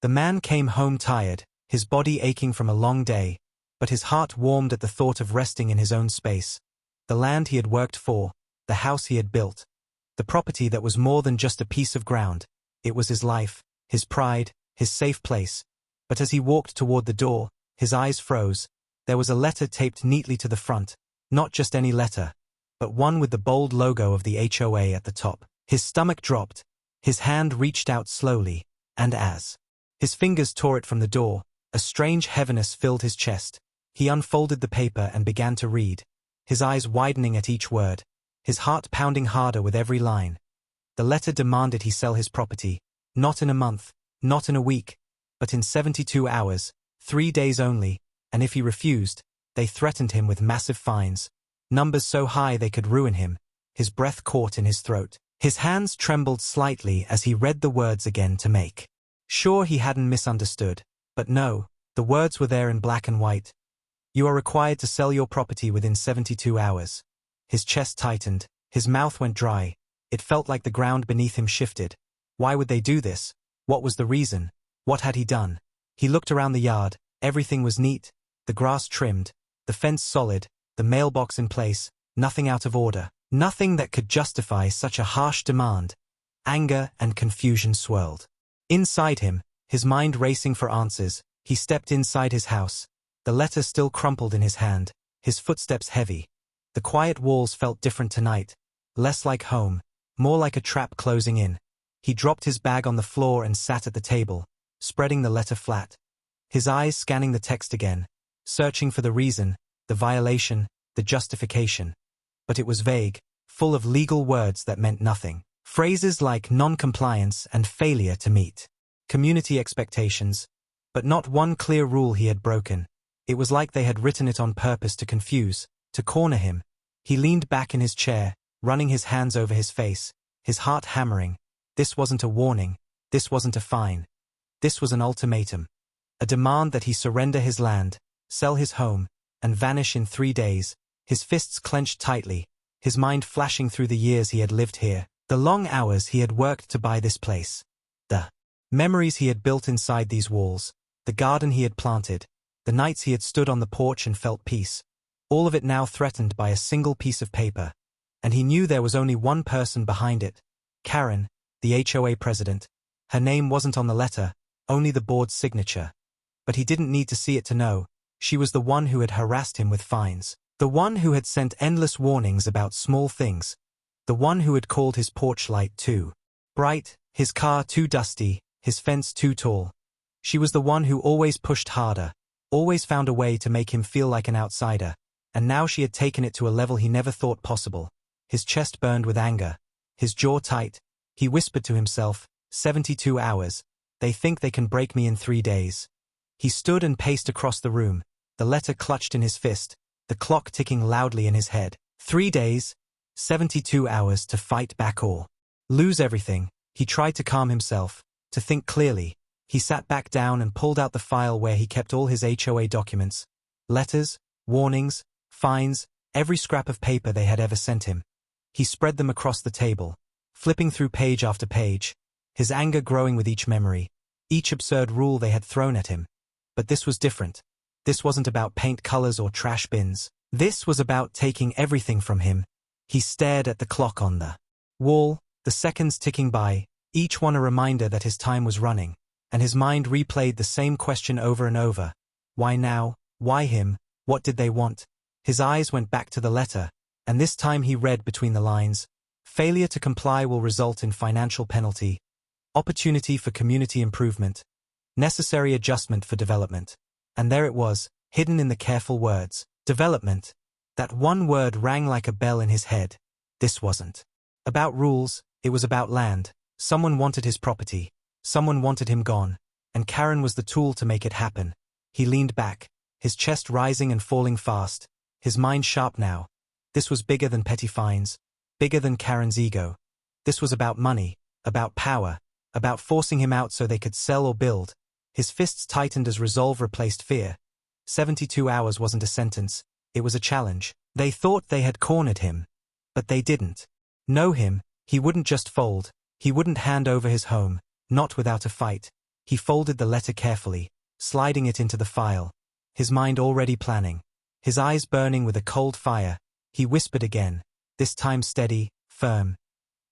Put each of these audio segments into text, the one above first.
The man came home tired, his body aching from a long day, but his heart warmed at the thought of resting in his own space. The land he had worked for, the house he had built, the property that was more than just a piece of ground. It was his life, his pride, his safe place. But as he walked toward the door, his eyes froze. There was a letter taped neatly to the front, not just any letter, but one with the bold logo of the HOA at the top. His stomach dropped, his hand reached out slowly, and as his fingers tore it from the door, a strange heaviness filled his chest. He unfolded the paper and began to read, his eyes widening at each word, his heart pounding harder with every line. The letter demanded he sell his property, not in a month, not in a week, but in 72 hours, 3 days only, and if he refused, they threatened him with massive fines, numbers so high they could ruin him. His breath caught in his throat. His hands trembled slightly as he read the words again to make sure he hadn't misunderstood. But no, the words were there in black and white. You are required to sell your property within 72 hours. His chest tightened, his mouth went dry. It felt like the ground beneath him shifted. Why would they do this? What was the reason? What had he done? He looked around the yard. Everything was neat, the grass trimmed, the fence solid, the mailbox in place, nothing out of order, nothing that could justify such a harsh demand. Anger and confusion swirled inside him, his mind racing for answers. He stepped inside his house, the letter still crumpled in his hand, his footsteps heavy. The quiet walls felt different tonight, less like home, more like a trap closing in. He dropped his bag on the floor and sat at the table, spreading the letter flat. His eyes scanning the text again, searching for the reason, the violation, the justification. But it was vague, full of legal words that meant nothing. Phrases like non-compliance and failure to meet community expectations, but not one clear rule he had broken. It was like they had written it on purpose to confuse, to corner him. He leaned back in his chair, running his hands over his face, his heart hammering. This wasn't a warning, this wasn't a fine. This was an ultimatum. A demand that he surrender his land, sell his home, and vanish in 3 days, his fists clenched tightly, his mind flashing through the years he had lived here, the long hours he had worked to buy this place, the memories he had built inside these walls, the garden he had planted, the nights he had stood on the porch and felt peace, all of it now threatened by a single piece of paper. And he knew there was only one person behind it, Karen, the HOA president. Her name wasn't on the letter, only the board's signature. But he didn't need to see it to know. She was the one who had harassed him with fines, the one who had sent endless warnings about small things, the one who had called his porch light too bright, his car too dusty, his fence too tall. She was the one who always pushed harder, always found a way to make him feel like an outsider, and now she had taken it to a level he never thought possible. His chest burned with anger, his jaw tight. He whispered to himself, 72 hours. They think they can break me in 3 days. He stood and paced across the room, the letter clutched in his fist, the clock ticking loudly in his head. 3 days, 72 hours to fight back or lose everything. He tried to calm himself, to think clearly. He sat back down and pulled out the file where he kept all his HOA documents. Letters, warnings, fines, every scrap of paper they had ever sent him. He spread them across the table, flipping through page after page, his anger growing with each memory, each absurd rule they had thrown at him. But this was different. This wasn't about paint colors or trash bins. This was about taking everything from him. He stared at the clock on the wall, the seconds ticking by, each one a reminder that his time was running, and his mind replayed the same question over and over. Why now? Why him? What did they want? His eyes went back to the letter, and this time he read between the lines. Failure to comply will result in financial penalty, opportunity for community improvement, necessary adjustment for development. And there it was, hidden in the careful words. Development. That one word rang like a bell in his head. This wasn't about rules, it was about land. Someone wanted his property. Someone wanted him gone. And Karen was the tool to make it happen. He leaned back, his chest rising and falling fast, his mind sharp now. This was bigger than petty fines, bigger than Karen's ego. This was about money, about power, about forcing him out so they could sell or build. His fists tightened as resolve replaced fear. 72 hours wasn't a sentence, it was a challenge. They thought they had cornered him. But they didn't. Know him, he wouldn't just fold, he wouldn't hand over his home, not without a fight. He folded the letter carefully, sliding it into the file, his mind already planning. His eyes burning with a cold fire, he whispered again, this time steady, firm.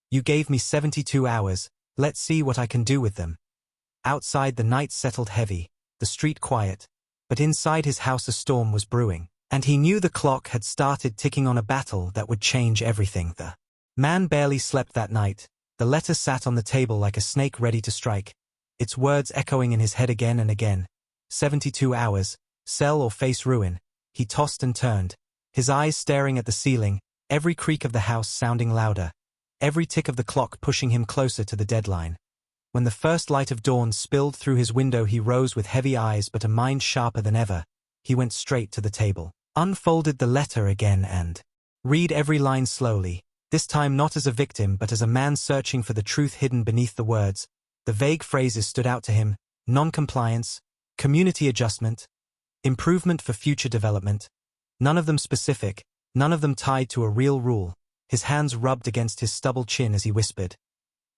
You gave me 72 hours, let's see what I can do with them. Outside the night settled heavy, the street quiet, but inside his house a storm was brewing, and he knew the clock had started ticking on a battle that would change everything. The man barely slept that night. The letter sat on the table like a snake ready to strike, its words echoing in his head again and again. 72 hours, sell or face ruin. He tossed and turned, his eyes staring at the ceiling, every creak of the house sounding louder, every tick of the clock pushing him closer to the deadline. When the first light of dawn spilled through his window, he rose with heavy eyes but a mind sharper than ever. He went straight to the table, unfolded the letter again and read every line slowly, this time not as a victim but as a man searching for the truth hidden beneath the words. The vague phrases stood out to him: non-compliance, community adjustment, improvement for future development. None of them specific, none of them tied to a real rule. His hands rubbed against his stubble chin as he whispered,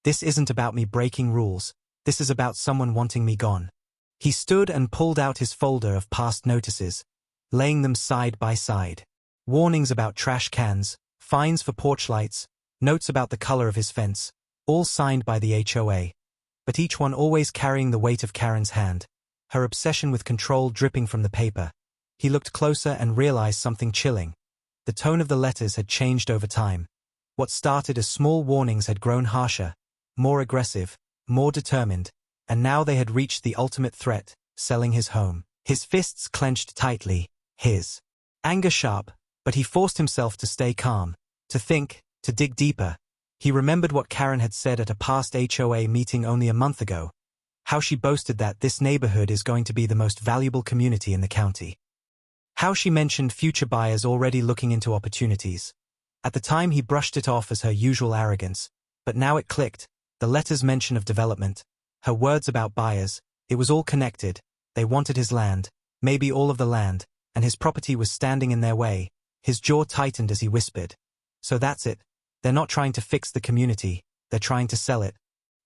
this isn't about me breaking rules, this is about someone wanting me gone. He stood and pulled out his folder of past notices, laying them side by side. Warnings about trash cans, fines for porch lights, notes about the color of his fence, all signed by the HOA. But each one always carrying the weight of Karen's hand, her obsession with control dripping from the paper. He looked closer and realized something chilling. The tone of the letters had changed over time. What started as small warnings had grown harsher, more aggressive, more determined, and now they had reached the ultimate threat, selling his home. His fists clenched tightly, his anger sharp, but he forced himself to stay calm, to think, to dig deeper. He remembered what Karen had said at a past HOA meeting only a month ago, how she boasted that this neighborhood is going to be the most valuable community in the county. How she mentioned future buyers already looking into opportunities. At the time he brushed it off as her usual arrogance, but now it clicked. The letter's mention of development, her words about buyers, it was all connected. They wanted his land, maybe all of the land, and his property was standing in their way. His jaw tightened as he whispered, so that's it. They're not trying to fix the community, they're trying to sell it.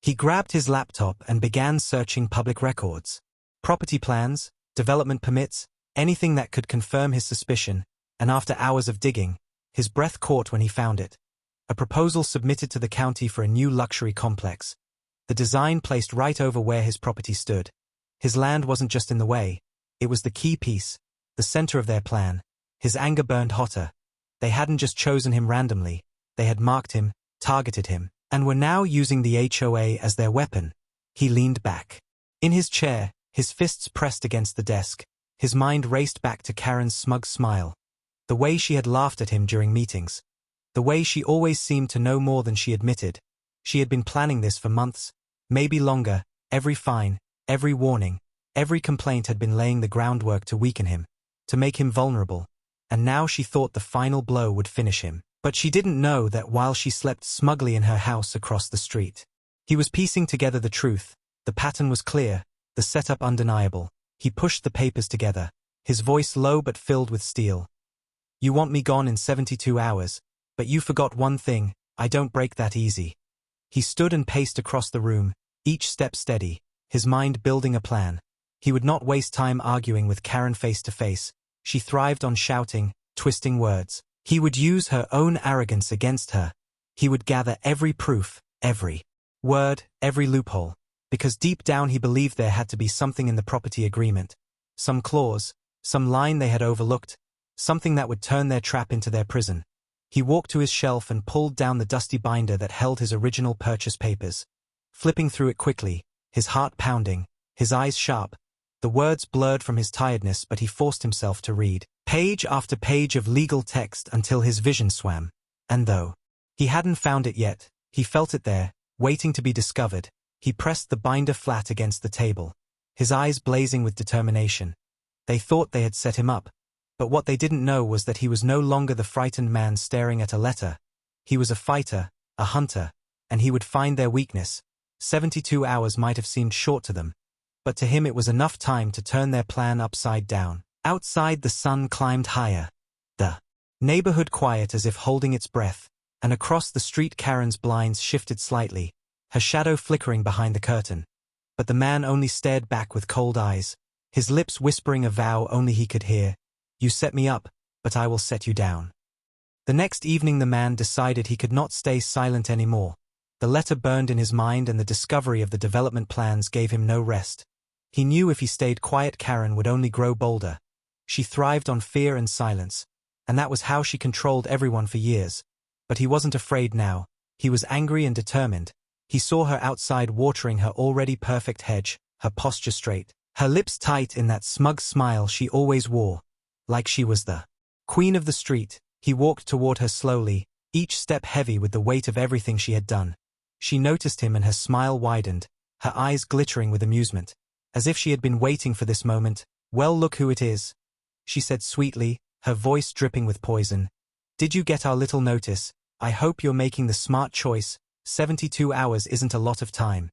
He grabbed his laptop and began searching public records. Property plans, development permits, anything that could confirm his suspicion, and after hours of digging, his breath caught when he found it. A proposal submitted to the county for a new luxury complex. The design placed right over where his property stood. His land wasn't just in the way, it was the key piece, the center of their plan. His anger burned hotter. They hadn't just chosen him randomly, they had marked him, targeted him, and were now using the HOA as their weapon. He leaned back. In his chair, his fists pressed against the desk, his mind raced back to Karen's smug smile. The way she had laughed at him during meetings. The way she always seemed to know more than she admitted. She had been planning this for months, maybe longer. Every fine, every warning, every complaint had been laying the groundwork to weaken him, to make him vulnerable. And now she thought the final blow would finish him. But she didn't know that while she slept smugly in her house across the street. He was piecing together the truth. The pattern was clear, the setup undeniable. He pushed the papers together, his voice low but filled with steel. You want me gone in 72 hours, but you forgot one thing, I don't break that easy. He stood and paced across the room, each step steady, his mind building a plan. He would not waste time arguing with Karen face to face. She thrived on shouting, twisting words. He would use her own arrogance against her. He would gather every proof, every word, every loophole, because deep down he believed there had to be something in the property agreement. Some clause, some line they had overlooked, something that would turn their trap into their prison. He walked to his shelf and pulled down the dusty binder that held his original purchase papers. Flipping through it quickly, his heart pounding, his eyes sharp, the words blurred from his tiredness, but he forced himself to read page after page of legal text until his vision swam. And though he hadn't found it yet, he felt it there, waiting to be discovered. He pressed the binder flat against the table, his eyes blazing with determination. They thought they had set him up, but what they didn't know was that he was no longer the frightened man staring at a letter. He was a fighter, a hunter, and he would find their weakness. 72 hours might have seemed short to them, but to him it was enough time to turn their plan upside down. Outside the sun climbed higher, the neighborhood quiet as if holding its breath, and across the street Karen's blinds shifted slightly, her shadow flickering behind the curtain. but the man only stared back with cold eyes, his lips whispering a vow only he could hear. You set me up, but I will set you down. The next evening the man decided he could not stay silent anymore. The letter burned in his mind and the discovery of the development plans gave him no rest. He knew if he stayed quiet Karen would only grow bolder. She thrived on fear and silence, and that was how she controlled everyone for years. But he wasn't afraid now. He was angry and determined. He saw her outside watering her already perfect hedge, her posture straight, her lips tight in that smug smile she always wore, like she was the queen of the street. He walked toward her slowly, each step heavy with the weight of everything she had done. She noticed him and her smile widened, her eyes glittering with amusement, as if she had been waiting for this moment. Well, look who it is, she said sweetly, her voice dripping with poison. Did you get our little notice? I hope you're making the smart choice. 72 hours isn't a lot of time.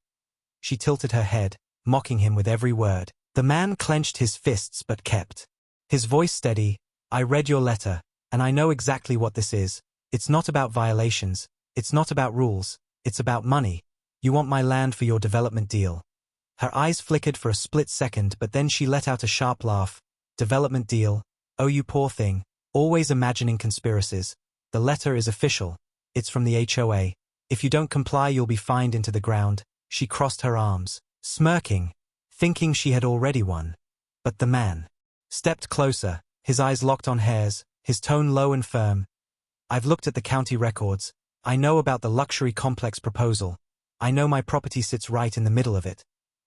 She tilted her head, mocking him with every word. The man clenched his fists but kept his voice steady. I read your letter, and I know exactly what this is. It's not about violations. It's not about rules. It's about money. You want my land for your development deal. Her eyes flickered for a split second, but then she let out a sharp laugh. Development deal? Oh, you poor thing. Always imagining conspiracies. The letter is official. It's from the HOA. If you don't comply, you'll be fined into the ground. She crossed her arms, smirking, thinking she had already won. But the man stepped closer, his eyes locked on hers, his tone low and firm. I've looked at the county records. I know about the luxury complex proposal. I know my property sits right in the middle of it.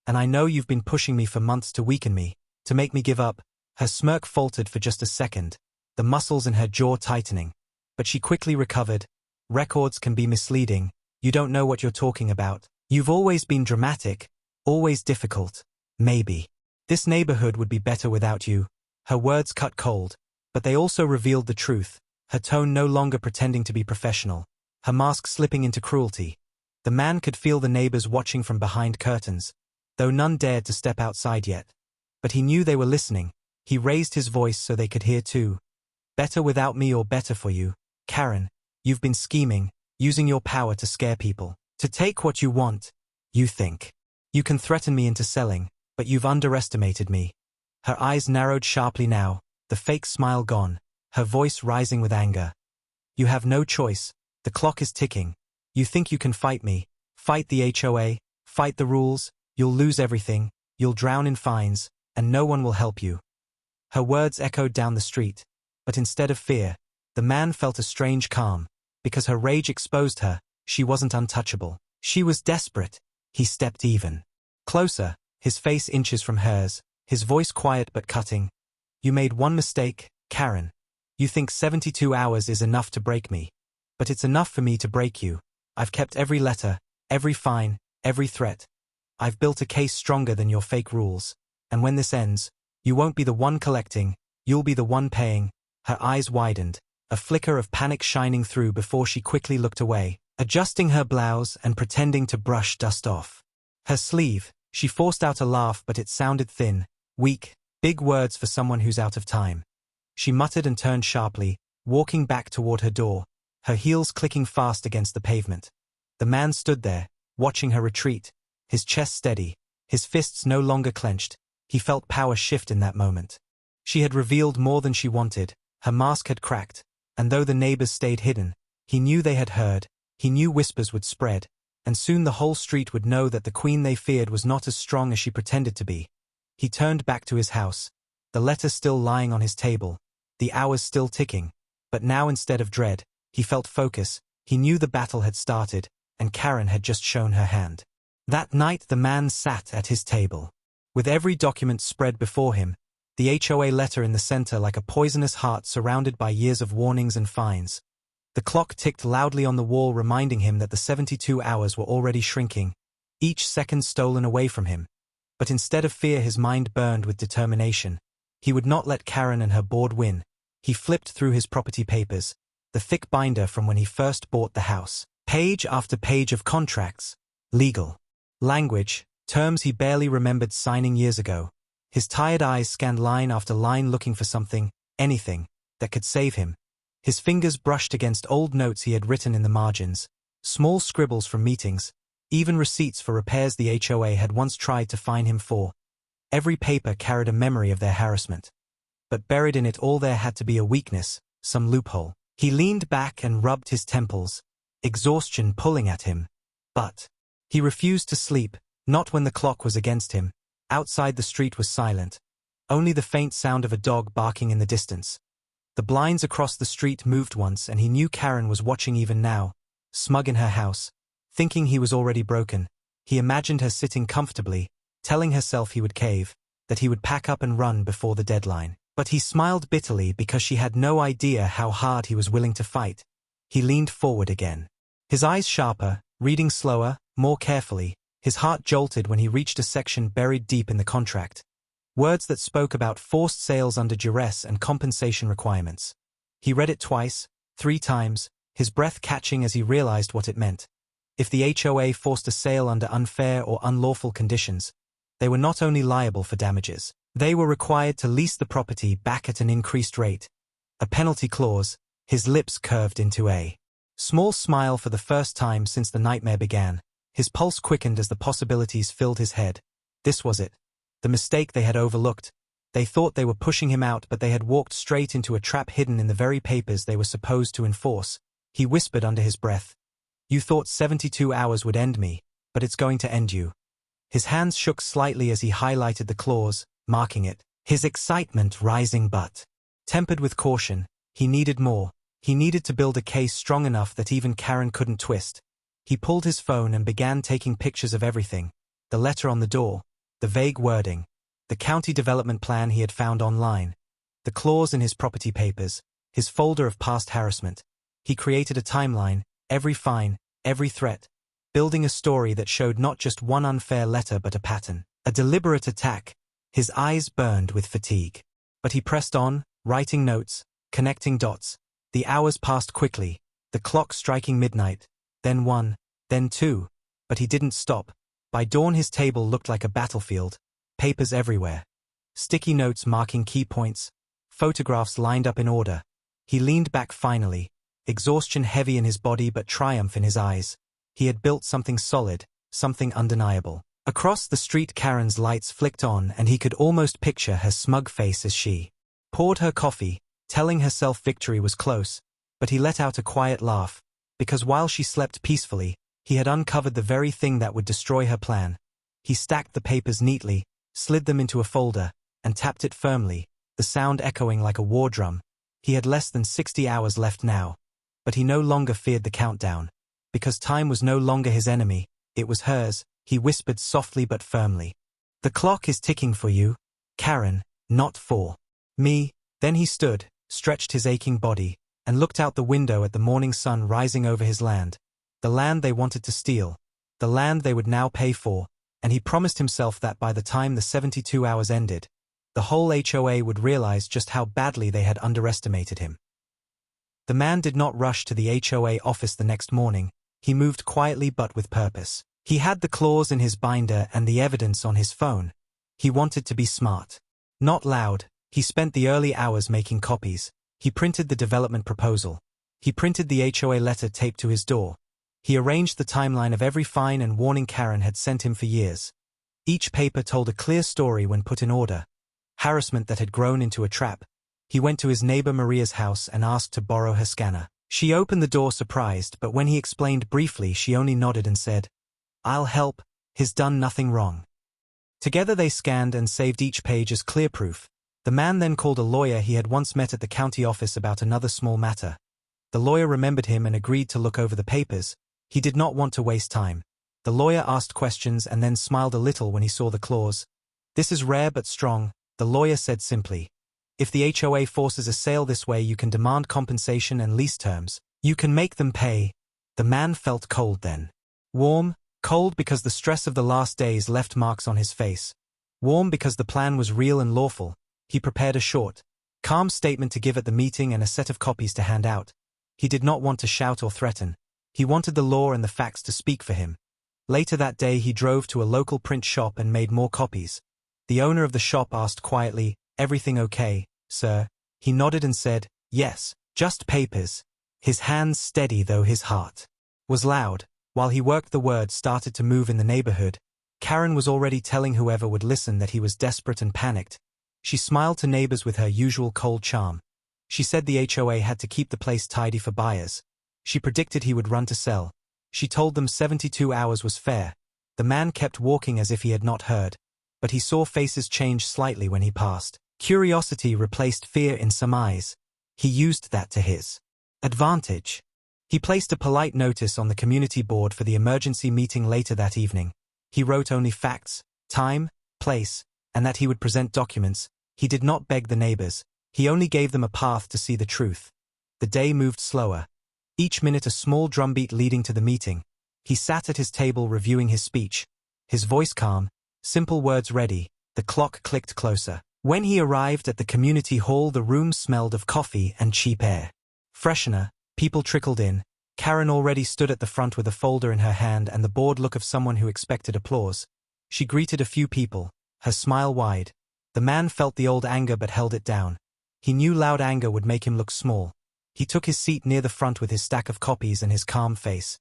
And I know you've been pushing me for months to weaken me, to make me give up. Her smirk faltered for just a second, the muscles in her jaw tightening. But she quickly recovered. Records can be misleading. You don't know what you're talking about. You've always been dramatic, always difficult. Maybe this neighborhood would be better without you. Her words cut cold, but they also revealed the truth, her tone no longer pretending to be professional, her mask slipping into cruelty. The man could feel the neighbors watching from behind curtains, though none dared to step outside yet. But he knew they were listening. He raised his voice so they could hear too. Better without me or better for you, Karen. You've been scheming, using your power to scare people, to take what you want. You think you can threaten me into selling, but you've underestimated me. Her eyes narrowed sharply now, the fake smile gone, her voice rising with anger. You have no choice. The clock is ticking. You think you can fight me, fight the HOA, fight the rules. You'll lose everything, you'll drown in fines, and no one will help you. Her words echoed down the street, but instead of fear, the man felt a strange calm. Because her rage exposed her, she wasn't untouchable. She was desperate. He stepped even closer, his face inches from hers, his voice quiet but cutting. You made one mistake, Karen. You think 72 hours is enough to break me. But it's enough for me to break you. I've kept every letter, every fine, every threat. I've built a case stronger than your fake rules. And when this ends, you won't be the one collecting, you'll be the one paying. Her eyes widened, a flicker of panic shining through before she quickly looked away, adjusting her blouse and pretending to brush dust off her sleeve. She forced out a laugh, but it sounded thin, weak, big words for someone who's out of time. She muttered and turned sharply, walking back toward her door, her heels clicking fast against the pavement. The man stood there, watching her retreat, his chest steady, his fists no longer clenched. He felt power shift in that moment. She had revealed more than she wanted, her mask had cracked, and though the neighbors stayed hidden, he knew they had heard, he knew whispers would spread, and soon the whole street would know that the queen they feared was not as strong as she pretended to be. He turned back to his house, the letter still lying on his table, the hours still ticking, but now instead of dread, he felt focus. He knew the battle had started, and Karen had just shown her hand. That night the man sat at his table, with every document spread before him, the HOA letter in the center like a poisonous heart surrounded by years of warnings and fines. The clock ticked loudly on the wall, reminding him that the 72 hours were already shrinking, each second stolen away from him. But instead of fear, his mind burned with determination. He would not let Karen and her board win. He flipped through his property papers, the thick binder from when he first bought the house. Page after page of contracts, legal language, terms he barely remembered signing years ago. His tired eyes scanned line after line looking for something, anything, that could save him. His fingers brushed against old notes he had written in the margins, small scribbles from meetings, even receipts for repairs the HOA had once tried to fine him for. Every paper carried a memory of their harassment. But buried in it all there had to be a weakness, some loophole. He leaned back and rubbed his temples, exhaustion pulling at him. But he refused to sleep, not when the clock was against him. Outside the street was silent. Only the faint sound of a dog barking in the distance. The blinds across the street moved once and he knew Karen was watching even now, smug in her house. Thinking he was already broken, he imagined her sitting comfortably, telling herself he would cave, that he would pack up and run before the deadline. But he smiled bitterly because she had no idea how hard he was willing to fight. He leaned forward again. His eyes sharper, reading slower, more carefully. His heart jolted when he reached a section buried deep in the contract. Words that spoke about forced sales under duress and compensation requirements. He read it twice, 3 times, his breath catching as he realized what it meant. If the HOA forced a sale under unfair or unlawful conditions, they were not only liable for damages, they were required to lease the property back at an increased rate. A penalty clause. His lips curved into a small smile for the first time since the nightmare began. His pulse quickened as the possibilities filled his head. This was it. The mistake they had overlooked. They thought they were pushing him out, but they had walked straight into a trap hidden in the very papers they were supposed to enforce. He whispered under his breath. You thought 72 hours would end me, but it's going to end you. His hands shook slightly as he highlighted the clause, marking it. His excitement rising but tempered with caution. He needed more. He needed to build a case strong enough that even Karen couldn't twist. He pulled his phone and began taking pictures of everything. The letter on the door, the vague wording, the county development plan he had found online, the clause in his property papers, his folder of past harassment. He created a timeline, every fine, every threat, building a story that showed not just one unfair letter but a pattern, a deliberate attack. His eyes burned with fatigue. But he pressed on, writing notes, connecting dots. The hours passed quickly, the clock striking midnight, then 1, then 2. But he didn't stop. By dawn his table looked like a battlefield, papers everywhere. Sticky notes marking key points, photographs lined up in order. He leaned back finally, exhaustion heavy in his body but triumph in his eyes. He had built something solid, something undeniable. Across the street Karen's lights flicked on and he could almost picture her smug face as she poured her coffee, telling herself victory was close, but he let out a quiet laugh, because while she slept peacefully, he had uncovered the very thing that would destroy her plan. He stacked the papers neatly, slid them into a folder, and tapped it firmly, the sound echoing like a war drum. He had less than 60 hours left now, but he no longer feared the countdown. Because time was no longer his enemy, it was hers, he whispered softly but firmly. The clock is ticking for you, Karen, not for me. Then he stood, stretched his aching body, and looked out the window at the morning sun rising over his land. The land they wanted to steal. The land they would now pay for, and he promised himself that by the time the 72 hours ended, the whole HOA would realize just how badly they had underestimated him. The man did not rush to the HOA office the next morning. He moved quietly but with purpose. He had the clause in his binder and the evidence on his phone. He wanted to be smart. Not loud. He spent the early hours making copies. He printed the development proposal. He printed the HOA letter taped to his door. He arranged the timeline of every fine and warning Karen had sent him for years. Each paper told a clear story when put in order. Harassment that had grown into a trap. He went to his neighbor Maria's house and asked to borrow her scanner. She opened the door surprised, but when he explained briefly she only nodded and said, I'll help, he's done nothing wrong. Together they scanned and saved each page as clear proof. The man then called a lawyer he had once met at the county office about another small matter. The lawyer remembered him and agreed to look over the papers. He did not want to waste time. The lawyer asked questions and then smiled a little when he saw the clause. This is rare but strong, the lawyer said simply. If the HOA forces a sale this way, you can demand compensation and lease terms. You can make them pay. The man felt cold then. Warm, cold because the stress of the last days left marks on his face. Warm because the plan was real and lawful. He prepared a short, calm statement to give at the meeting and a set of copies to hand out. He did not want to shout or threaten. He wanted the law and the facts to speak for him. Later that day he drove to a local print shop and made more copies. The owner of the shop asked quietly, Everything okay, sir? He nodded and said, Yes, just papers. His hands steady though his heart was loud. While he worked, the word started to move in the neighborhood. Karen was already telling whoever would listen that he was desperate and panicked. She smiled to neighbors with her usual cold charm. She said the HOA had to keep the place tidy for buyers. She predicted he would run to sell. She told them 72 hours was fair. The man kept walking as if he had not heard, but he saw faces change slightly when he passed. Curiosity replaced fear in some eyes. He used that to his advantage. He placed a polite notice on the community board for the emergency meeting later that evening. He wrote only facts, time, place, and that he would present documents. He did not beg the neighbors. He only gave them a path to see the truth. The day moved slower. Each minute a small drumbeat leading to the meeting. He sat at his table reviewing his speech. His voice calm, simple words ready. The clock clicked closer. When he arrived at the community hall, the room smelled of coffee and cheap air. Freshener, people trickled in. Karen already stood at the front with a folder in her hand and the bored look of someone who expected applause. She greeted a few people, her smile wide. The man felt the old anger but held it down. He knew loud anger would make him look small. He took his seat near the front with his stack of copies and his calm face.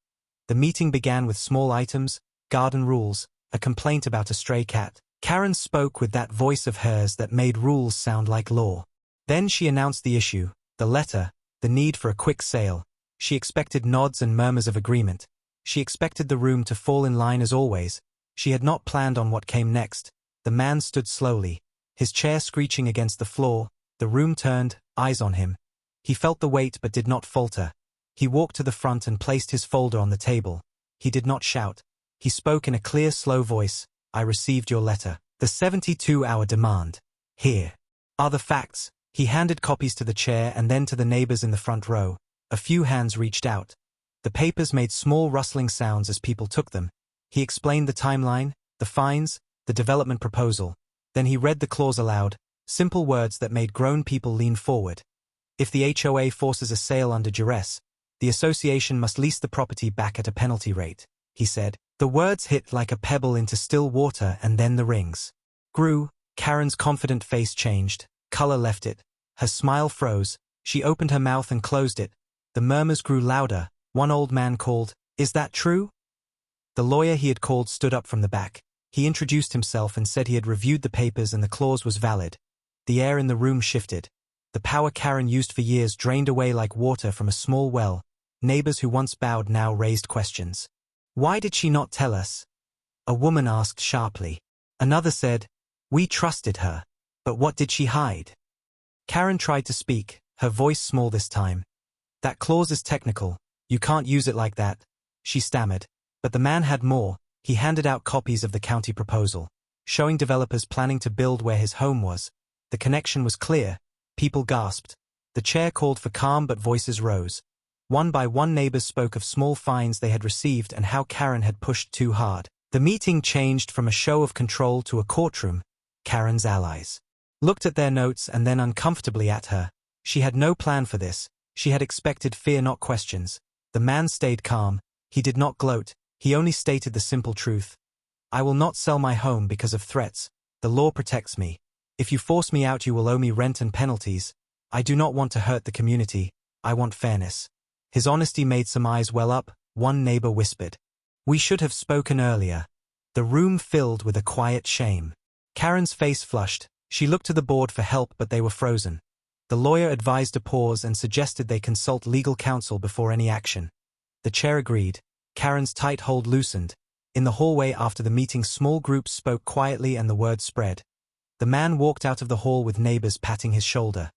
The meeting began with small items, garden rules, a complaint about a stray cat. Karen spoke with that voice of hers that made rules sound like law. Then she announced the issue, the letter, the need for a quick sale. She expected nods and murmurs of agreement. She expected the room to fall in line as always. She had not planned on what came next. The man stood slowly, his chair screeching against the floor. The room turned, eyes on him. He felt the weight but did not falter. He walked to the front and placed his folder on the table. He did not shout. He spoke in a clear, slow voice. I received your letter. The 72-hour demand. Here are the facts. He handed copies to the chair and then to the neighbors in the front row. A few hands reached out. The papers made small rustling sounds as people took them. He explained the timeline, the fines, the development proposal. Then he read the clause aloud, simple words that made grown people lean forward. If the HOA forces a sale under duress, the association must lease the property back at a penalty rate, he said. The words hit like a pebble into still water and then the rings grew. Karen's confident face changed. Color left it. Her smile froze. She opened her mouth and closed it. The murmurs grew louder. One old man called, "Is that true?" The lawyer he had called stood up from the back. He introduced himself and said he had reviewed the papers and the clause was valid. The air in the room shifted. The power Karen used for years drained away like water from a small well. Neighbors who once bowed now raised questions. Why did she not tell us? A woman asked sharply. Another said, we trusted her. But what did she hide? Karen tried to speak, her voice small this time. That clause is technical. You can't use it like that, she stammered. But the man had more. He handed out copies of the county proposal, showing developers planning to build where his home was. The connection was clear. People gasped. The chair called for calm but voices rose. One by one neighbors spoke of small fines they had received and how Karen had pushed too hard. The meeting changed from a show of control to a courtroom. Karen's allies looked at their notes and then uncomfortably at her. She had no plan for this. She had expected fear, not questions. The man stayed calm. He did not gloat. He only stated the simple truth. I will not sell my home because of threats. The law protects me. If you force me out, you will owe me rent and penalties. I do not want to hurt the community. I want fairness. His honesty made some eyes well up. One neighbor whispered, we should have spoken earlier. The room filled with a quiet shame. Karen's face flushed. She looked to the board for help, but they were frozen. The lawyer advised a pause and suggested they consult legal counsel before any action. The chair agreed. Karen's tight hold loosened. In the hallway after the meeting, small groups spoke quietly and the word spread. The man walked out of the hall with neighbors patting his shoulder.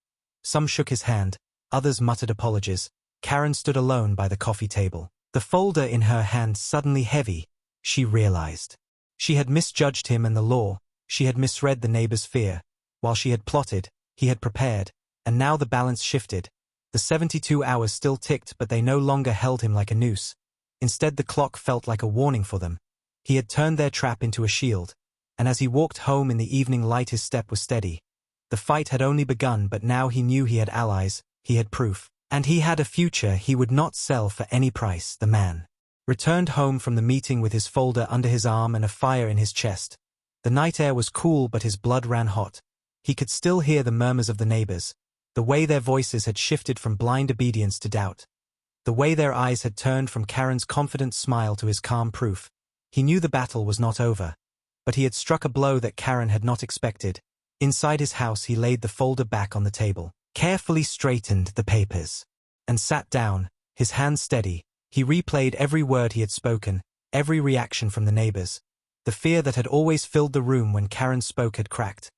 Some shook his hand. Others muttered apologies. Karen stood alone by the coffee table. The folder in her hand suddenly heavy. She realized. She had misjudged him and the law. She had misread the neighbor's fear. While she had plotted, he had prepared. And now the balance shifted. The 72 hours still ticked, but they no longer held him like a noose. Instead, the clock felt like a warning for them. He had turned their trap into a shield. And as he walked home in the evening light, his step was steady. The fight had only begun, but now he knew he had allies. He had proof. And he had a future he would not sell for any price. The man returned home from the meeting with his folder under his arm and a fire in his chest. The night air was cool, but his blood ran hot. He could still hear the murmurs of the neighbors, the way their voices had shifted from blind obedience to doubt. The way their eyes had turned from Karen's confident smile to his calm proof. He knew the battle was not over. But he had struck a blow that Karen had not expected. Inside his house he laid the folder back on the table, carefully straightened the papers, and sat down, his hands steady. He replayed every word he had spoken, every reaction from the neighbors. The fear that had always filled the room when Karen spoke had cracked.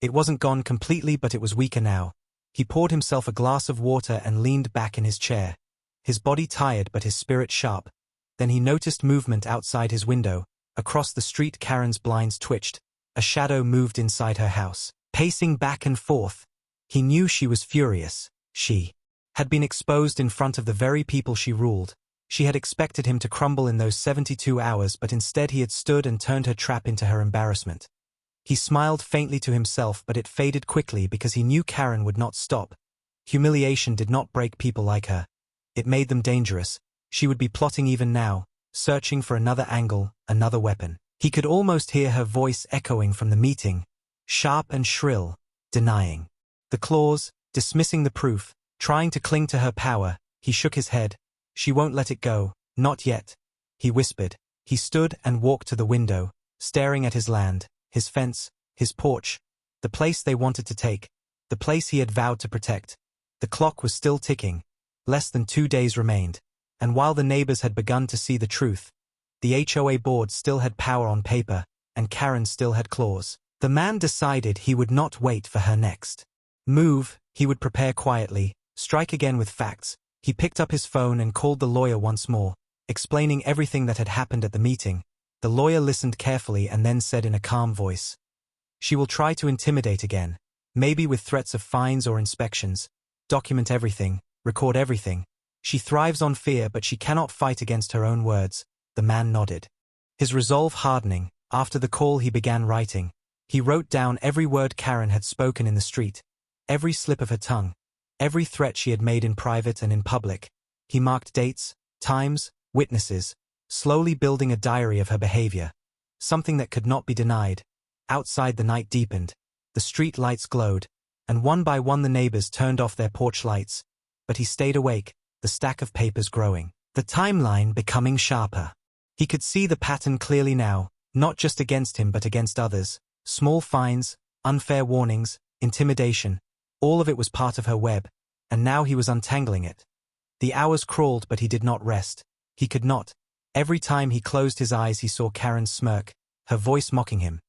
It wasn't gone completely, but it was weaker now. He poured himself a glass of water and leaned back in his chair, his body tired but his spirit sharp. Then he noticed movement outside his window. Across the street Karen's blinds twitched. A shadow moved inside her house, pacing back and forth. He knew she was furious. She had been exposed in front of the very people she ruled. She had expected him to crumble in those 72 hours, but instead he had stood and turned her trap into her embarrassment. He smiled faintly to himself, but it faded quickly because he knew Karen would not stop. Humiliation did not break people like her. It made them dangerous. She would be plotting even now, searching for another angle, another weapon. He could almost hear her voice echoing from the meeting, sharp and shrill, denying the clause, dismissing the proof, trying to cling to her power. He shook his head. She won't let it go, not yet, he whispered. He stood and walked to the window, staring at his land, his fence, his porch, the place they wanted to take, the place he had vowed to protect. The clock was still ticking. Less than 2 days remained. And while the neighbors had begun to see the truth, the HOA board still had power on paper, and Karen still had claws. The man decided he would not wait for her next move. He would prepare quietly, strike again with facts. He picked up his phone and called the lawyer once more, explaining everything that had happened at the meeting. The lawyer listened carefully and then said in a calm voice, "She will try to intimidate again, maybe with threats of fines or inspections. Document everything, record everything. She thrives on fear, but she cannot fight against her own words." The man nodded, his resolve hardening. After the call he began writing. He wrote down every word Karen had spoken in the street, every slip of her tongue, every threat she had made in private and in public. He marked dates, times, witnesses, slowly building a diary of her behavior, something that could not be denied. Outside the night deepened, the street lights glowed, and one by one the neighbors turned off their porch lights. But he stayed awake, the stack of papers growing, the timeline becoming sharper. He could see the pattern clearly now, not just against him but against others. Small fines, unfair warnings, intimidation, all of it was part of her web, and now he was untangling it. The hours crawled, but he did not rest. He could not. Every time he closed his eyes he saw Karen's smirk, her voice mocking him.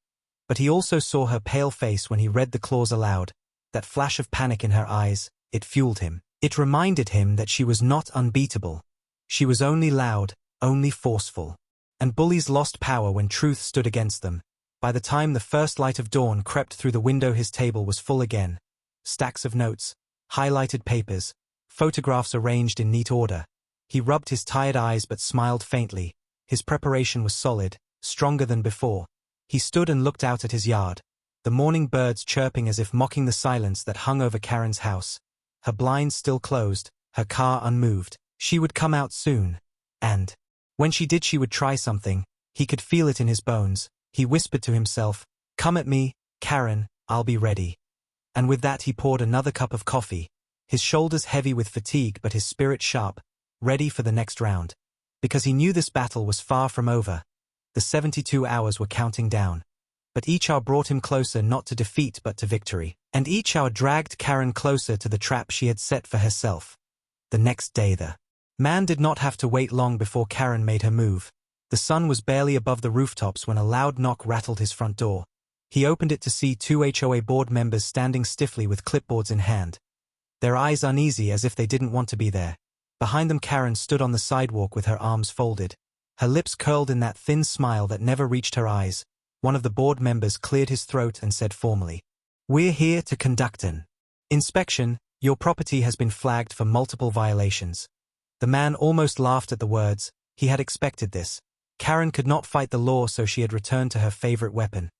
But he also saw her pale face when he read the clause aloud, that flash of panic in her eyes. It fueled him. It reminded him that she was not unbeatable. She was only loud, only forceful. And bullies lost power when truth stood against them. By the time the first light of dawn crept through the window, his table was full again. Stacks of notes, highlighted papers, photographs arranged in neat order. He rubbed his tired eyes but smiled faintly. His preparation was solid, stronger than before. He stood and looked out at his yard, the morning birds chirping as if mocking the silence that hung over Karen's house. Her blinds still closed, her car unmoved. She would come out soon. And when she did, she would try something. He could feel it in his bones. He whispered to himself, "Come at me, Karen, I'll be ready." And with that he poured another cup of coffee, his shoulders heavy with fatigue but his spirit sharp, ready for the next round. Because he knew this battle was far from over. The 72 hours were counting down. But each hour brought him closer not to defeat but to victory. And each hour dragged Karen closer to the trap she had set for herself. The next day the man did not have to wait long before Karen made her move. The sun was barely above the rooftops when a loud knock rattled his front door. He opened it to see 2 HOA board members standing stiffly with clipboards in hand, their eyes uneasy as if they didn't want to be there. Behind them Karen stood on the sidewalk with her arms folded, her lips curled in that thin smile that never reached her eyes. One of the board members cleared his throat and said formally, "We're here to conduct an inspection. Your property has been flagged for multiple violations." The man almost laughed at the words. He had expected this. Karen could not fight the law, so she had returned to her favorite weapon,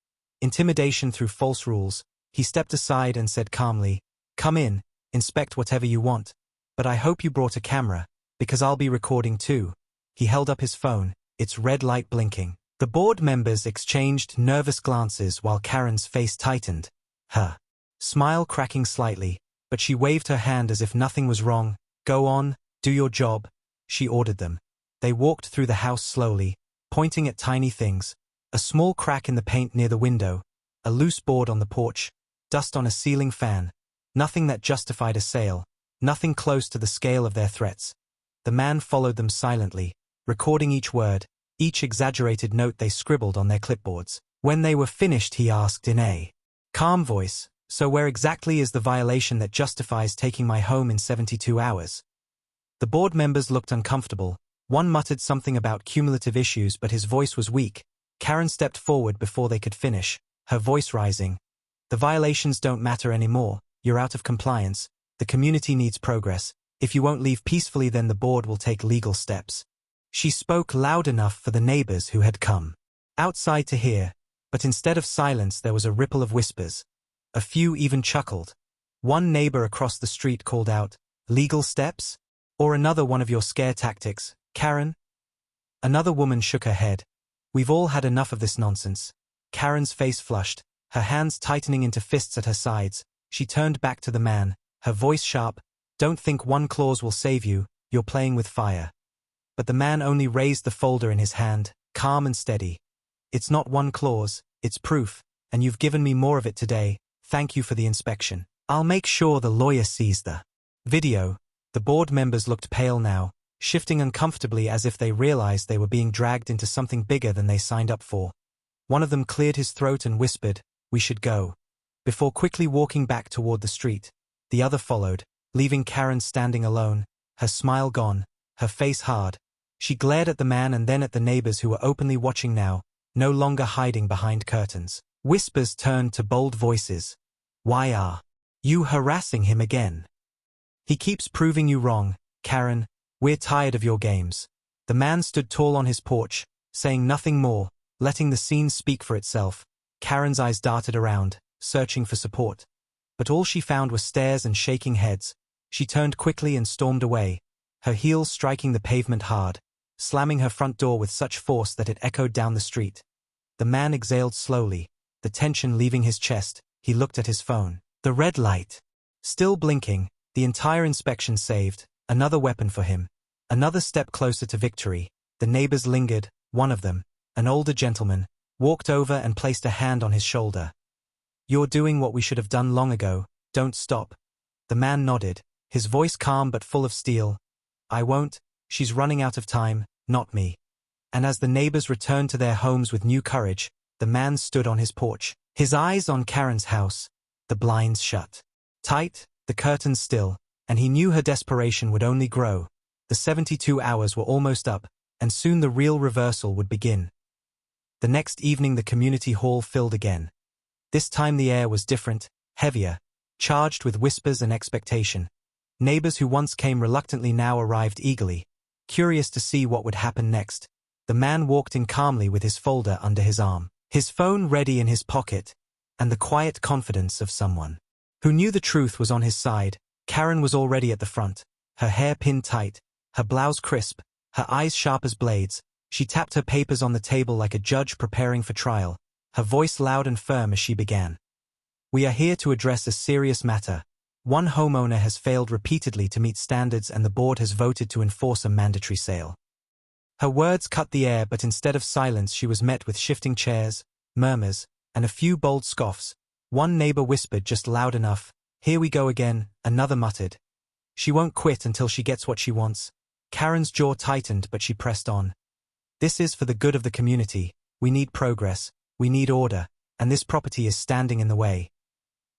intimidation through false rules. He stepped aside and said calmly, "Come in, inspect whatever you want. But I hope you brought a camera, because I'll be recording too." He held up his phone, its red light blinking. The board members exchanged nervous glances while Karen's face tightened, her smile cracking slightly, but she waved her hand as if nothing was wrong. "Go on, do your job." she ordered them. They walked through the house slowly, pointing at tiny things. A small crack in the paint near the window, a loose board on the porch, dust on a ceiling fan. Nothing that justified a sale, nothing close to the scale of their threats. The man followed them silently, recording each word, each exaggerated note they scribbled on their clipboards. When they were finished, he asked in a calm voice, "So where exactly is the violation that justifies taking my home in 72 hours?" The board members looked uncomfortable. One muttered something about cumulative issues, but his voice was weak. Karen stepped forward before they could finish, her voice rising. "The violations don't matter anymore. You're out of compliance. The community needs progress. If you won't leave peacefully, then the board will take legal steps." She spoke loud enough for the neighbors who had come outside to hear, but instead of silence there was a ripple of whispers. A few even chuckled. One neighbor across the street called out, "Legal steps? Or another one of your scare tactics, Karen?" Another woman shook her head. "We've all had enough of this nonsense." Karen's face flushed, her hands tightening into fists at her sides. She turned back to the man, her voice sharp. "Don't think one clause will save you, you're playing with fire." But the man only raised the folder in his hand, calm and steady. "It's not one clause, it's proof, and you've given me more of it today. Thank you for the inspection. I'll make sure the lawyer sees the video." The board members looked pale now, shifting uncomfortably as if they realized they were being dragged into something bigger than they signed up for. One of them cleared his throat and whispered, "We should go," before quickly walking back toward the street. The other followed, leaving Karen standing alone, her smile gone, her face hard. She glared at the man and then at the neighbors who were openly watching now, no longer hiding behind curtains. Whispers turned to bold voices. "Why are you harassing him again? He keeps proving you wrong, Karen. We're tired of your games." The man stood tall on his porch, saying nothing more, letting the scene speak for itself. Karen's eyes darted around, searching for support. But all she found were stares and shaking heads. She turned quickly and stormed away, her heels striking the pavement hard, slamming her front door with such force that it echoed down the street. The man exhaled slowly, the tension leaving his chest. He looked at his phone. The red light. Still blinking, the entire inspection saved, another weapon for him. Another step closer to victory. The neighbors lingered. One of them, an older gentleman, walked over and placed a hand on his shoulder. "You're doing what we should have done long ago. Don't stop." The man nodded, his voice calm but full of steel. "I won't. She's running out of time, not me." And as the neighbors returned to their homes with new courage, the man stood on his porch, his eyes on Karen's house, the blinds shut tight, the curtains still, and he knew her desperation would only grow. The 72 hours were almost up, and soon the real reversal would begin. The next evening the community hall filled again. This time the air was different, heavier, charged with whispers and expectation. Neighbors who once came reluctantly now arrived eagerly, curious to see what would happen next. The man walked in calmly with his folder under his arm, his phone ready in his pocket, and the quiet confidence of someone who knew the truth was on his side. Karen was already at the front, her hair pinned tight, her blouse crisp, her eyes sharp as blades. She tapped her papers on the table like a judge preparing for trial, her voice loud and firm as she began. "We are here to address a serious matter. One homeowner has failed repeatedly to meet standards and the board has voted to enforce a mandatory sale." Her words cut the air, but instead of silence she was met with shifting chairs, murmurs, and a few bold scoffs. One neighbor whispered just loud enough, "Here we go again," another muttered, "She won't quit until she gets what she wants." Karen's jaw tightened, but she pressed on. "This is for the good of the community. We need progress, we need order, and this property is standing in the way."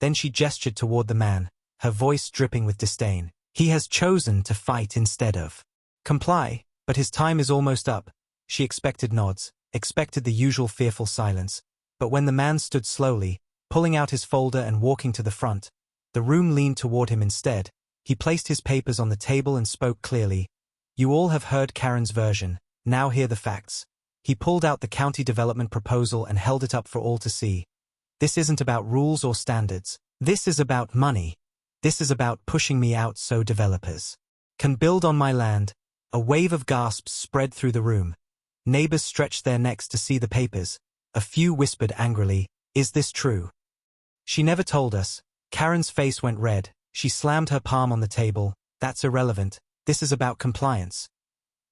Then she gestured toward the man, her voice dripping with disdain. "He has chosen to fight instead of comply, but his time is almost up." She expected nods, expected the usual fearful silence, but when the man stood slowly, pulling out his folder and walking to the front, the room leaned toward him instead. He placed his papers on the table and spoke clearly. "You all have heard Karen's version, now hear the facts." He pulled out the county development proposal and held it up for all to see. "This isn't about rules or standards. This is about money. This is about pushing me out so developers can build on my land." A wave of gasps spread through the room. Neighbors stretched their necks to see the papers. A few whispered angrily, "Is this true?" "She never told us." Karen's face went red. She slammed her palm on the table. "That's irrelevant. This is about compliance."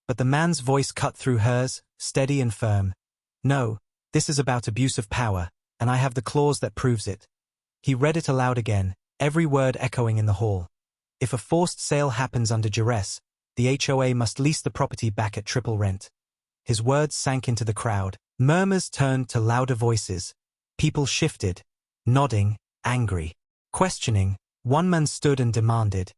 But the man's voice cut through hers, steady and firm. "No, this is about abuse of power, and I have the clause that proves it." He read it aloud again, every word echoing in the hall. "If a forced sale happens under duress, the HOA must lease the property back at triple rent." His words sank into the crowd. Murmurs turned to louder voices. People shifted, nodding, angry, questioning. One man stood and demanded,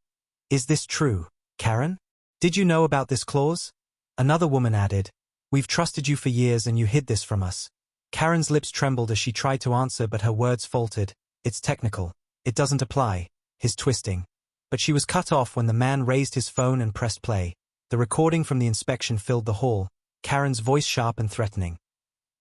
"Is this true, Karen? Did you know about this clause?" Another woman added, "We've trusted you for years and you hid this from us." Karen's lips trembled as she tried to answer, but her words faltered. "It's technical. It doesn't apply." His twisting. But she was cut off when the man raised his phone and pressed play. The recording from the inspection filled the hall, Karen's voice sharp and threatening.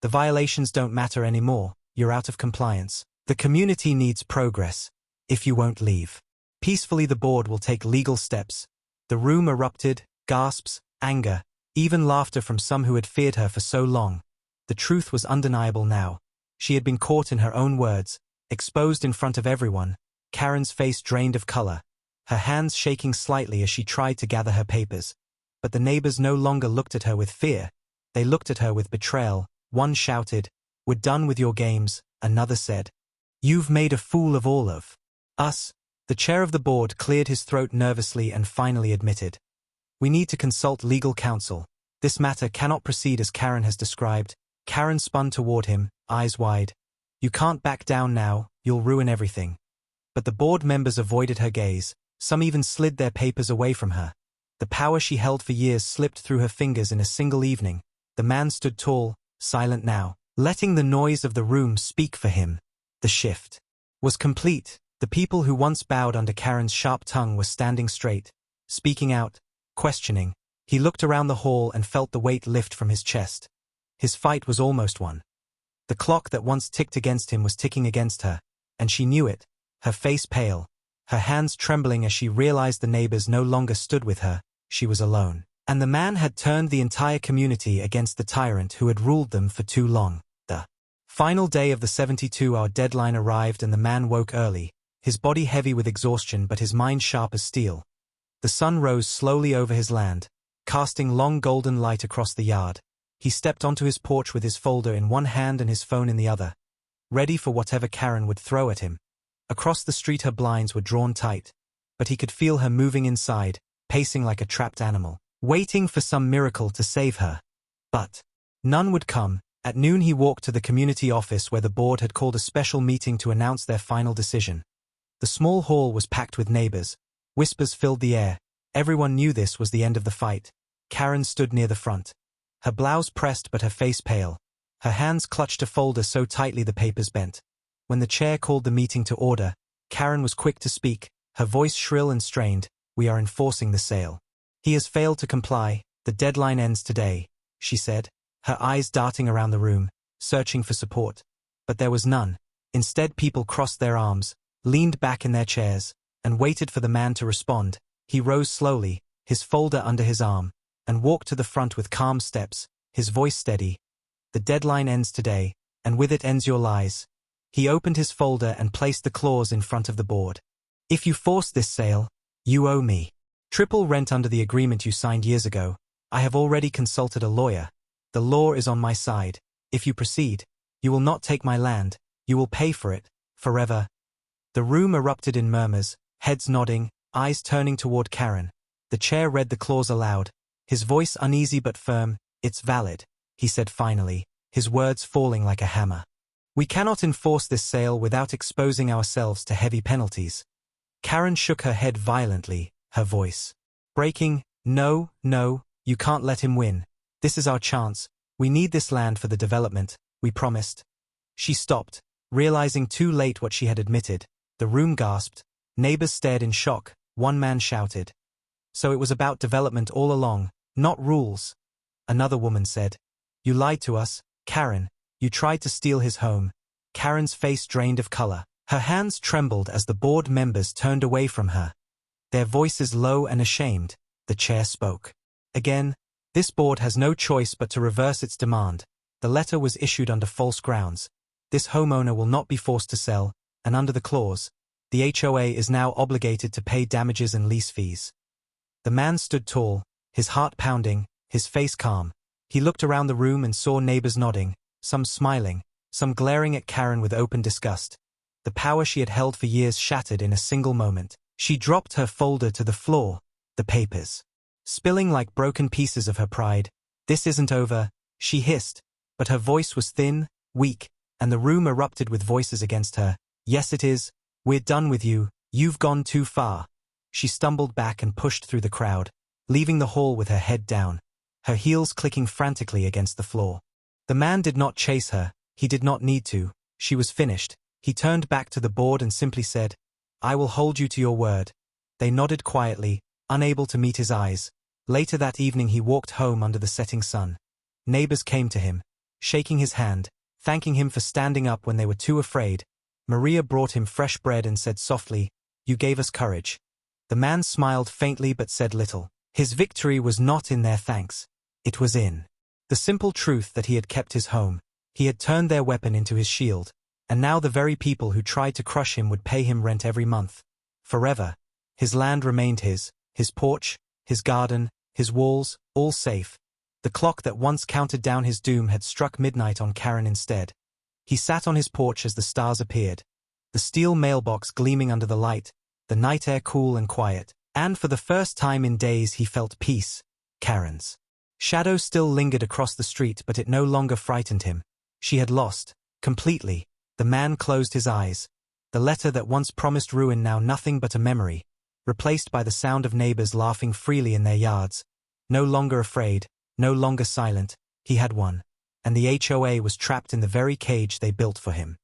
"The violations don't matter anymore. You're out of compliance. The community needs progress. If you won't leave peacefully, the board will take legal steps." The room erupted, gasps, anger, even laughter from some who had feared her for so long. The truth was undeniable now. She had been caught in her own words, exposed in front of everyone. Karen's face drained of color, her hands shaking slightly as she tried to gather her papers. But the neighbors no longer looked at her with fear. They looked at her with betrayal. One shouted, "We're done with your games." Another said, "You've made a fool of all of us." The chair of the board cleared his throat nervously and finally admitted, "We need to consult legal counsel. This matter cannot proceed as Karen has described." Karen spun toward him, eyes wide. "You can't back down now, you'll ruin everything." But the board members avoided her gaze. Some even slid their papers away from her. The power she held for years slipped through her fingers in a single evening. The man stood tall, silent now, letting the noise of the room speak for him. The shift was complete. The people who once bowed under Karen's sharp tongue were standing straight, speaking out, questioning. He looked around the hall and felt the weight lift from his chest. His fight was almost won. The clock that once ticked against him was ticking against her, and she knew it, her face pale, her hands trembling as she realized the neighbors no longer stood with her. She was alone. And the man had turned the entire community against the tyrant who had ruled them for too long. The final day of the 72-hour deadline arrived and the man woke early, his body heavy with exhaustion but his mind sharp as steel. The sun rose slowly over his land, casting long golden light across the yard. He stepped onto his porch with his folder in one hand and his phone in the other, ready for whatever Karen would throw at him. Across the street her blinds were drawn tight, but he could feel her moving inside, pacing like a trapped animal, waiting for some miracle to save her. But none would come. At noon he walked to the community office where the board had called a special meeting to announce their final decision. The small hall was packed with neighbors. Whispers filled the air. Everyone knew this was the end of the fight. Karen stood near the front, her blouse pressed but her face pale. Her hands clutched a folder so tightly the papers bent. When the chair called the meeting to order, Karen was quick to speak, her voice shrill and strained. "We are enforcing the sale. He has failed to comply. The deadline ends today," she said, her eyes darting around the room, searching for support. But there was none. Instead, people crossed their arms, leaned back in their chairs, and waited for the man to respond. He rose slowly, his folder under his arm, and walked to the front with calm steps, his voice steady. "The deadline ends today, and with it ends your lies." He opened his folder and placed the clause in front of the board. "If you force this sale, you owe me triple rent under the agreement you signed years ago. I have already consulted a lawyer. The law is on my side. If you proceed, you will not take my land. You will pay for it, forever." The room erupted in murmurs, heads nodding, eyes turning toward Karen. The chair read the clause aloud, his voice uneasy but firm. "It's valid," he said finally, his words falling like a hammer. "We cannot enforce this sale without exposing ourselves to heavy penalties." Karen shook her head violently, her voice breaking. "No, no, you can't let him win. This is our chance. We need this land for the development, we promised." She stopped, realizing too late what she had admitted. The room gasped. Neighbors stared in shock. One man shouted, "So it was about development all along, not rules." Another woman said, "You lied to us, Karen. You tried to steal his home." Karen's face drained of color. Her hands trembled as the board members turned away from her. Their voices low and ashamed, the chair spoke. "Again, this board has no choice but to reverse its demand. The letter was issued under false grounds. This homeowner will not be forced to sell, and under the clause, the HOA is now obligated to pay damages and lease fees." The man stood tall, his heart pounding, his face calm. He looked around the room and saw neighbors nodding, some smiling, some glaring at Karen with open disgust. The power she had held for years shattered in a single moment. She dropped her folder to the floor, the papers, spilling like broken pieces of her pride. "This isn't over," she hissed, but her voice was thin, weak, and the room erupted with voices against her. "Yes, it is. We're done with you. You've gone too far." She stumbled back and pushed through the crowd, leaving the hall with her head down, her heels clicking frantically against the floor. The man did not chase her. He did not need to. She was finished. He turned back to the board and simply said, "I will hold you to your word." They nodded quietly, unable to meet his eyes. Later that evening he walked home under the setting sun. Neighbors came to him, shaking his hand, thanking him for standing up when they were too afraid. Maria brought him fresh bread and said softly, "You gave us courage." The man smiled faintly but said little. His victory was not in their thanks. It was in the simple truth that he had kept his home. He had turned their weapon into his shield, and now the very people who tried to crush him would pay him rent every month. Forever. His land remained his porch, his garden, his walls, all safe. The clock that once counted down his doom had struck midnight on Karen instead. He sat on his porch as the stars appeared, the steel mailbox gleaming under the light, the night air cool and quiet, and for the first time in days he felt peace. Karen's shadow still lingered across the street, but it no longer frightened him. She had lost, completely. The man closed his eyes. The letter that once promised ruin now nothing but a memory, replaced by the sound of neighbors laughing freely in their yards. No longer afraid, no longer silent, he had won, and the HOA was trapped in the very cage they built for him.